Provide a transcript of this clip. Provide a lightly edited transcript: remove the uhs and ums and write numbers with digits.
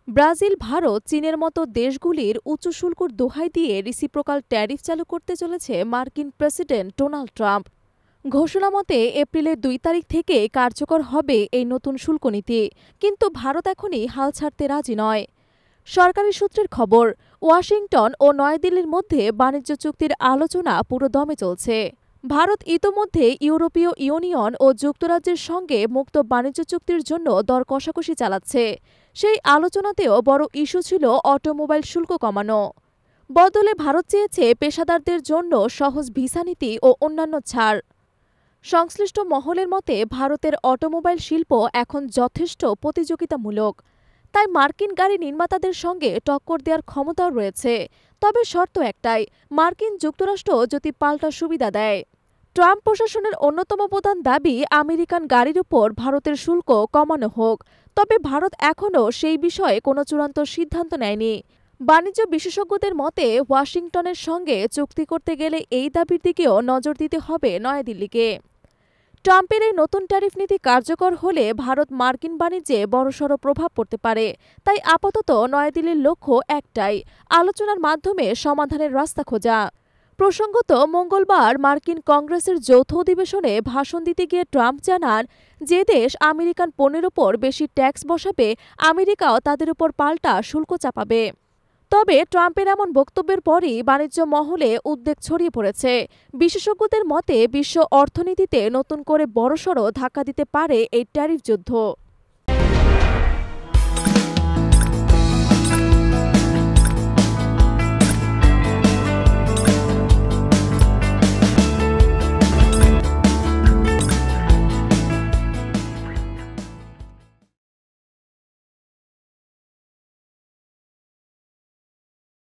Brazil, Bharat, চীনের মতো দেশগুলির উচ্চ শুল্কর দোহাই দিয়ে রিসিপ্রোকাল ট্যারিফ চালু করতে চলেছে মার্কিন প্রেসিডেন্ট ডোনাল্ড ট্রাম্প। ঘোষণা মতে এপ্রিলের ২ তারিখ থেকে কার্যকর হবে এই নতুন শুল্ক নীতি, কিন্তু ভারত এখনই হাল ছাড়তে রাজি নয়। সরকারি সূত্রের খবর, ওয়াশিংটন ও নয়াদিল্লির মধ্যে বাণিজ্য চুক্তির আলোচনা পুরো দমে চলছে। ভারত ইতোমধ্যে ইউরোপীয় ইউনিয়ন ও যুক্তরাজ্যের সঙ্গে মুক্ত বাণিজ্য চুক্তির জন্য দর কষাকষি চালাচ্ছে। সেই আলোচনাতেও বড় ইস্যু ছিল অটোমোবাইল শুল্ক কমানো। বদলে ভারত চেয়েছে পেশাদারদের জন্য সহজ ভিসা নীতি ও অন্যান্য ছাড়। সংশ্লিষ্ট মহলের মতে ভারতের অটোমোবাইল শিল্প এখন যথেষ্ট প্রতিযোগিতামূলক, তাই মার্কিন গাড়ি নির্মাতাদের সঙ্গে টক্কর দেওয়ার ক্ষমতাও রয়েছে। তবে শর্ত একটাই, মার্কিন যুক্তরাষ্ট্র যদি পাল্টা সুবিধা দেয়। ট্রাম্প প্রশাসনের অন্যতম প্রধান দাবি আমেরিকান গাড়ির উপর ভারতের শুল্ক কমানো হোক, তবে ভারত এখনও সেই বিষয়ে কোনো চূড়ান্ত সিদ্ধান্ত নেয়নি। বাণিজ্য বিশেষজ্ঞদের মতে ওয়াশিংটনের সঙ্গে চুক্তি করতে গেলে এই দাবির দিকেও নজর দিতে হবে নয়াদিল্লিকে। ট্রাম্পের এই নতুন ট্যারিফ নীতি কার্যকর হলে ভারত মার্কিন বাণিজ্যে বড়সড় প্রভাব পড়তে পারে। তাই আপাতত নয়াদিল্লির লক্ষ্য একটাই, আলোচনার মাধ্যমে সমাধানের রাস্তা খোঁজা। প্রসঙ্গত, মঙ্গলবার মার্কিন কংগ্রেসের যৌথ অধিবেশনে ভাষণ দিতে গিয়ে ট্রাম্প জানান, যে দেশ আমেরিকান পণ্যের ওপর বেশি ট্যাক্স বসাবে আমেরিকাও তাদের উপর পাল্টা শুল্ক চাপাবে। তবে ট্রাম্পের এমন বক্তব্যের পরই বাণিজ্য মহলে উদ্বেগ ছড়িয়ে পড়েছে। বিশেষজ্ঞদের মতে বিশ্ব অর্থনীতিতে নতুন করে বড়সড় ধাক্কা দিতে পারে এই ট্যারিফ যুদ্ধ।